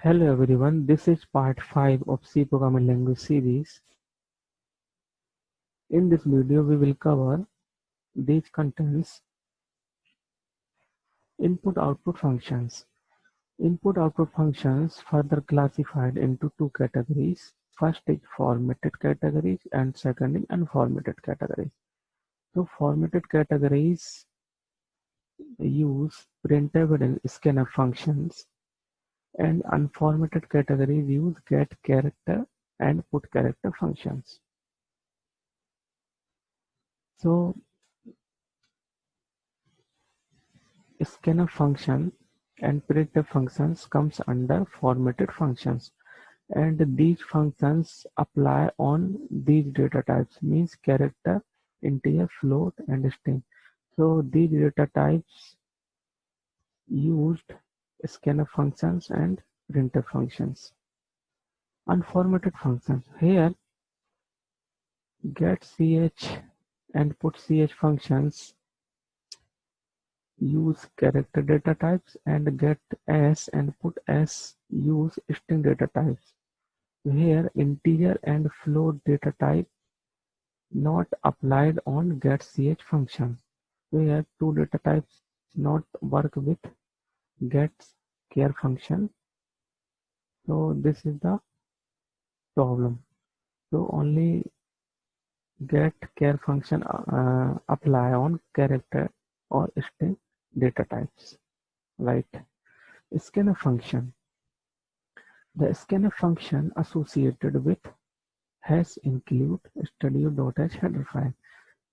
Hello everyone, this is part 5 of C programming language series. In this video we will cover these contents: input-output functions. Input-output functions further classified into two categories. First is formatted categories and second is unformatted categories. So formatted categories use printf and scanf functions, and unformatted categories use get character and put character functions. So scanf function and printf functions comes under formatted functions, and these functions apply on these data types, means character, integer, float and string. So these data types used scanf functions and printf functions. Unformatted functions: here getch and putch functions use character data types, and get_s and put_s use string data types. Here integer and float data type not applied on getch function. Here two data types not work with getchar function. So this is the problem. So only getchar function apply on character or string data types. Right. Scanf function. The scanf function associated with has include studio.h header file.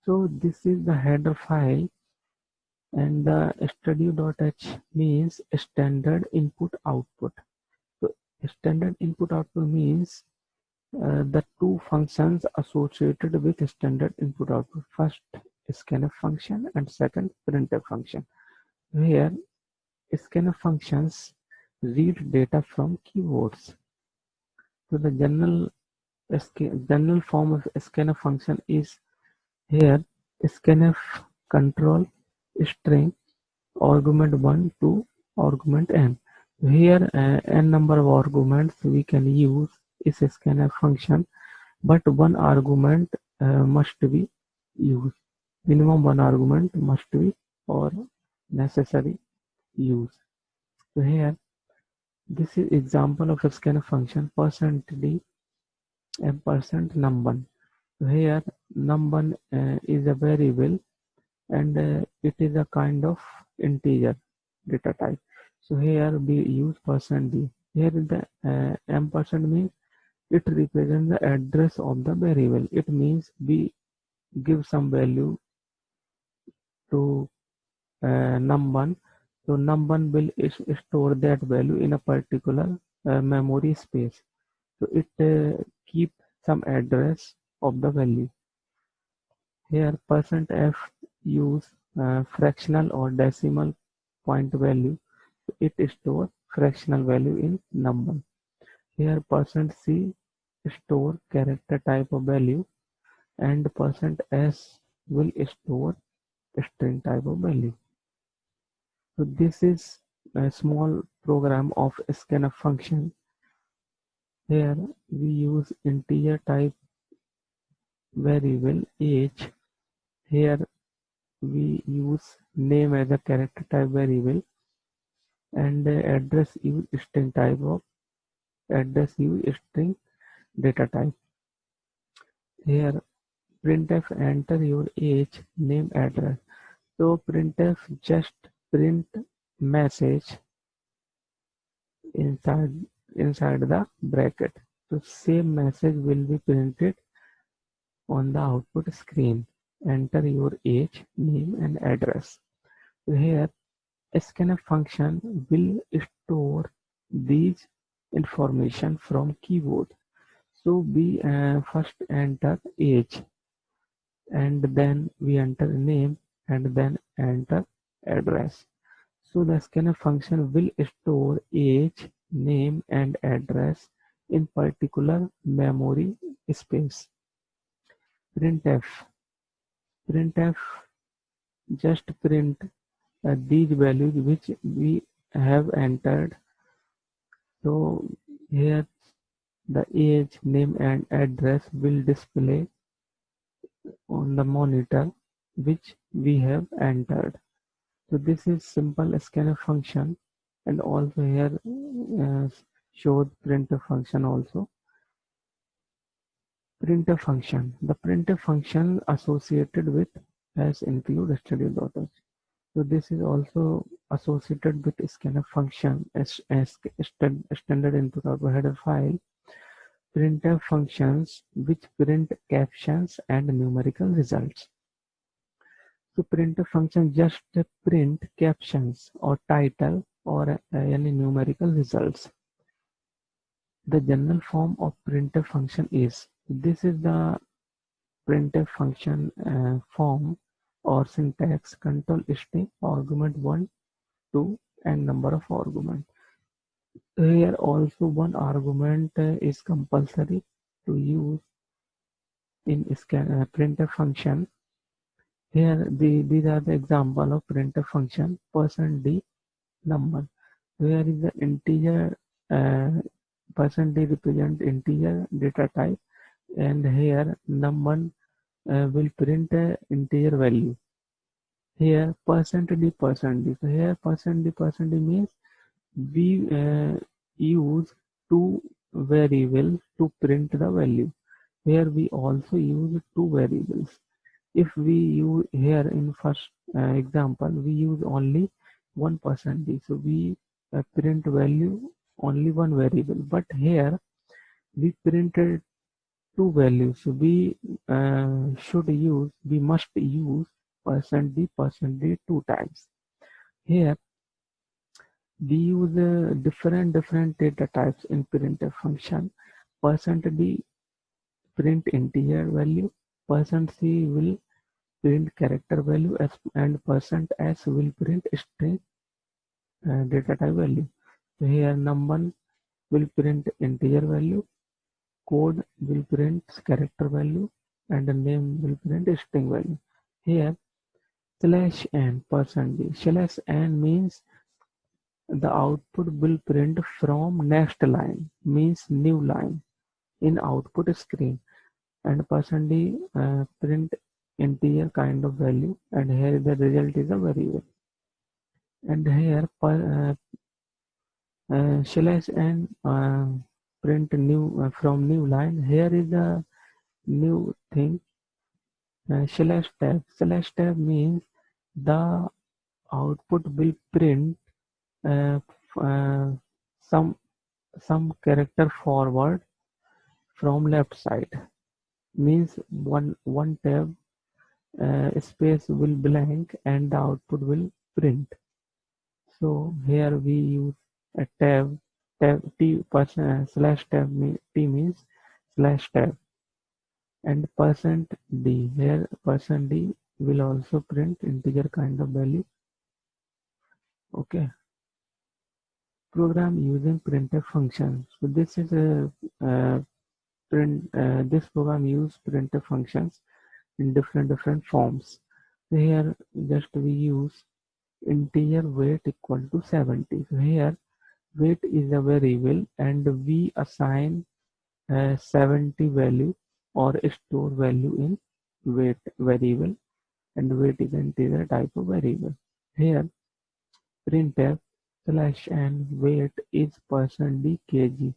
So this is the header file, and the studio.h means standard input output. So standard input output means the two functions associated with standard input output. First scanf function and second printf function. Here scanf functions read data from keywords. So the general form of scanf function is here scanf control string argument 1 to argument n. Here n number of arguments we can use is a scanf function, but one argument must be used. Minimum one argument must be or necessary use. So here this is example of a scanf function %d and %num1. So here num1 is a variable, and it is a kind of integer data type. So here we use %d. Here the ampersand means it represents the address of the variable. It means we give some value to num1. So num1 will store that value in a particular memory space. So it keep some address of the value. Here %f use fractional or decimal point value. It stores fractional value in num1. Here %c store character type of value, and %s will store string type of value. So this is a small program of scanf function. Here we use integer type variable age. Here we use name as a character type variable, and address use string type of address use string data type. Here printf enter your age, name, address. So printf just print message inside the bracket. So same message will be printed on the output screen. Enter your age, name and address. So here scanf function will store these information from keyboard. So we first enter age, and then we enter name, and then enter address. So the scanf function will store age, name and address in particular memory space. Printf just print these values which we have entered So here the age, name and address will display on the monitor which we have entered. So this is simple scanf function, and also here show printf function also. Printf function. The printf function associated with has include studio.h. So this is also associated with scanf function as standard input output header file. Printf functions which print captions and numerical results. So printf function just print captions or title or any numerical results. The general form of printf function is, this is the printf function form or syntax: control string, argument 1, 2 and number of argument. Here also one argument is compulsory to use in printf function. Here these are the example of printf function. %d number, where is the integer, %d represent integer data type, and here number will print integer value. Here %d. So here %d means we use two variables to print the value. Here we also use two variables. If we use here in first example, we use only 1%. So we print value only one variable. But here we printed two values. So we must use %d two times. Here we use different data types in printf function. %d print integer value, %c will print character value, and %s will print string data type value. So here number will print integer value, code will print character value, and the name will print string value. Here /n %d/n means the output will print from next line, means new line in output screen, and %d print integer kind of value, and here the result is a variable. And here /n print new from new line. Here is a new thing. /tab means the output will print uh, uh, some character forward from left side, means one tab space will blank and the output will print. So here we use a tab t /tab t means /tab, and %d. Here %d will also print integer kind of value. Okay. Program using printf function. So this is a this program use printf functions in different forms. So here just we use integer weight equal to 70. So here weight is a variable and we assign 70 value or store value in weight variable, and weight is an integer type of variable. Here printf /n weight is %d kg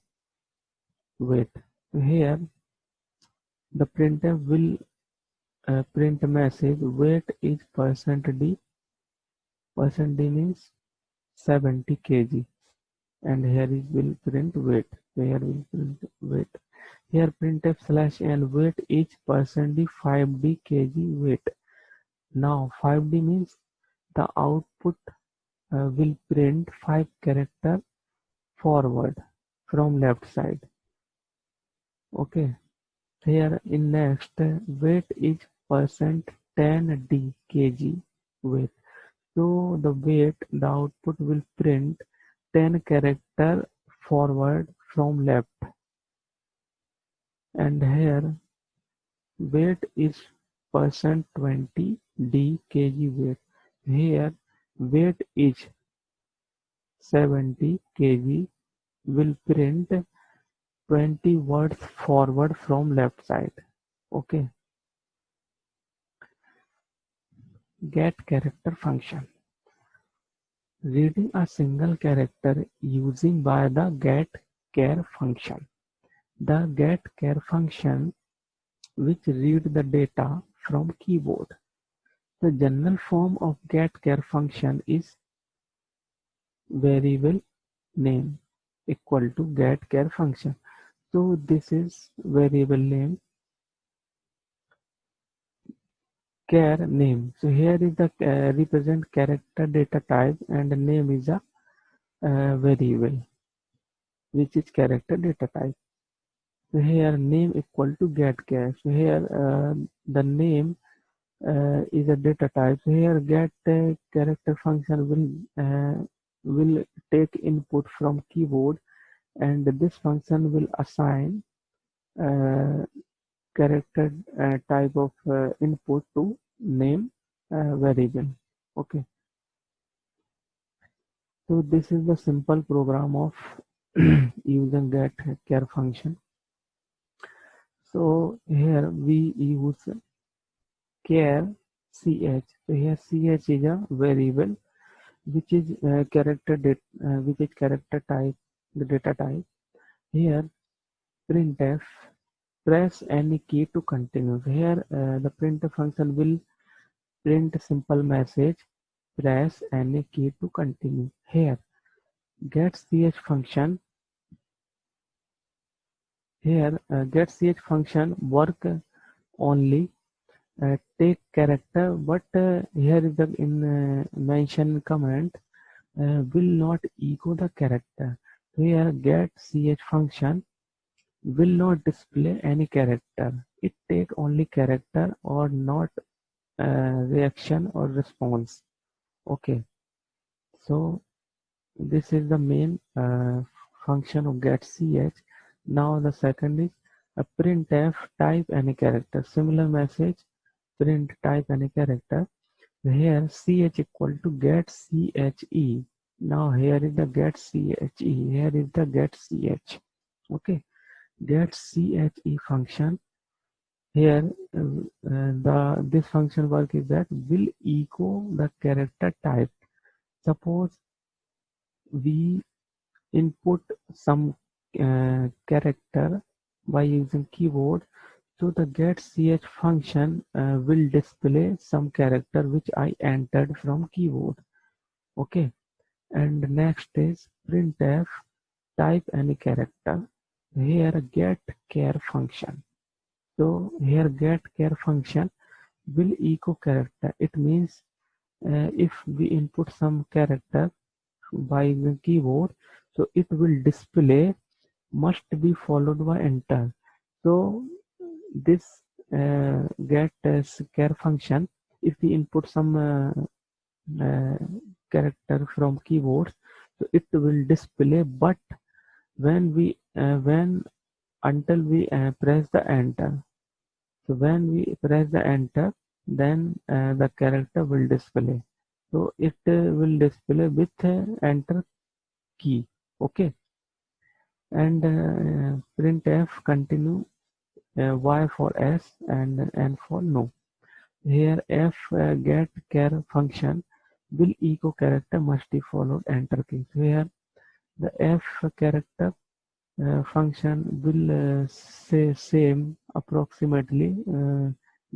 weight. So here the printf will print message weight is %d. %d means 70 kg, and here is will print weight. So here will print weight. Here printf /n weight is %d 5d kg weight. Now 5d means the output will print 5 character forward from left side. Okay. Here in next weight is %10d kg weight. So the weight, the output will print 10 character forward from left, and here weight is %20d kg weight. Here weight is 70 kg will print 20 words forward from left side. Okay. Get character function. Reading a single character using by the getChar function. The getChar function which read the data from keyboard. The general form of getChar function is variable name equal to getChar function. So this is variable name char name. So here is the represent character data type and the name is a variable which is character data type. So here name equal to getChar. So here the name is a data type. So here get character function will take input from keyboard and this function will assign uh, character type of input to name variable. Okay, so this is the simple program of using get char function. So here we use char ch. So here ch is a variable which is character type, the data type. Here printf press any key to continue. Here the printf function will print simple message press any key to continue. Here getch function getch function work only take character, but here is the in mention comment will not echo the character. Here getch function will not display any character. It take only character or not reaction or response. Okay, so this is the main function of getch. Now the second is a printf type any character. Similar message print type any character. Here ch equal to getche. Now here is the getche. Here is the getch. Okay, getche function. Here this function work is that will echo the character type. Suppose we input some character by using keyboard, so the getch function will display some character which I entered from keyboard. Okay, and next is printf type any character. Here getchar function. So here getchar function will echo character. It means if we input some character by the keyboard, so it will display must be followed by enter. So this get char function, if we input some character from keyboard, so it will display, but when until we press the enter. So when we press the enter, then the character will display. So it will display with enter key. Okay, and printf continue y for s and n for no. Here f getchar function will echo character must be followed enter key. So here the f character function will say same approximately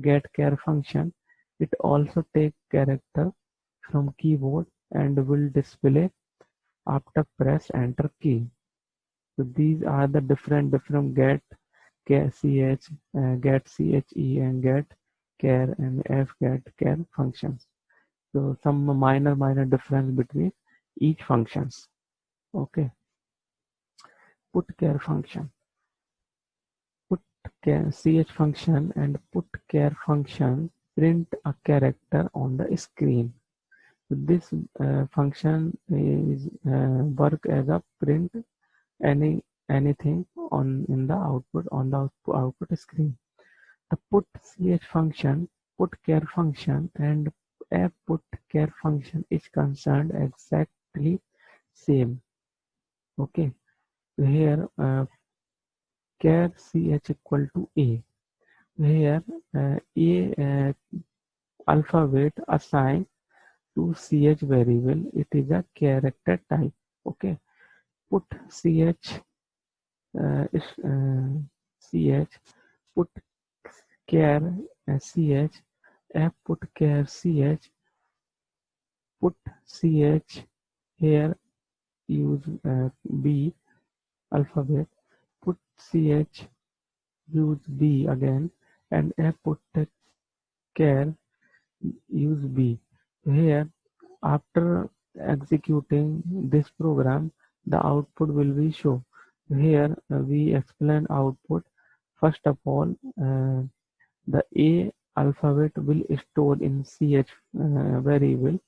getchar function. It also take character from keyboard and will display after press enter key. So these are the different ch, getche and getchar and fgetchar functions. So some minor difference between each functions. Okay, putchar function. Putchar function and putchar function print a character on the screen. So this function is work as a print anything on in the output on the output screen. The putch function, putchar function, and a putchar function is concerned exactly same. Okay, Here char ch equal to a. Here a alphabet assigned to ch variable. It is a character type. Okay. Put ch is ch put char ch f put char ch put ch here use b alphabet put ch use b again and f put char use b. Here after executing this program the output will be shown. Here we explain output. First of all the A alphabet will store in ch variable.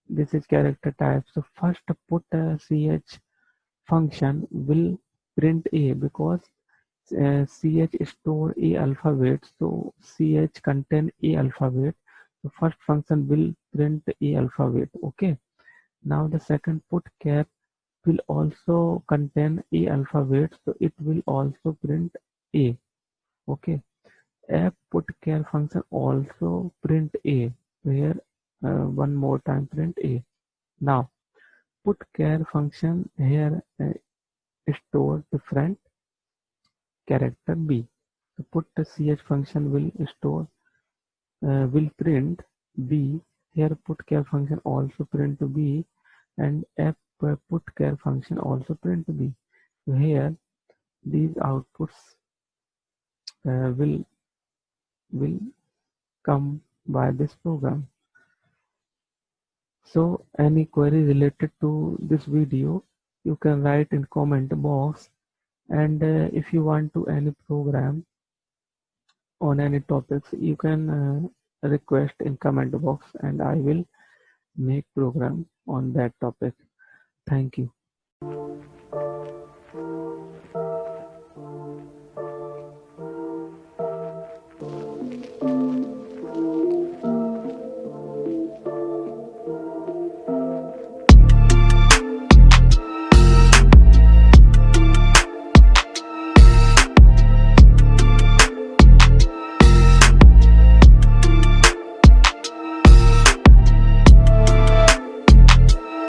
This is character type. So first put ch function will print A because ch store A alphabet. So ch contain A alphabet. The first function will print A alphabet. Okay. Now the second put char will also contain A alphabet. So it will also print A. Okay. A put char function also print A. Here one more time print A. Now put char function here store different character B. So put the ch function will store will print B. Here put char function also print B and f put char function also print B. So here these outputs will come by this program. So any query related to this video you can write in comment box, and if you want to any program on any topics you can request in comment box and I will make program on that topic. Thank you.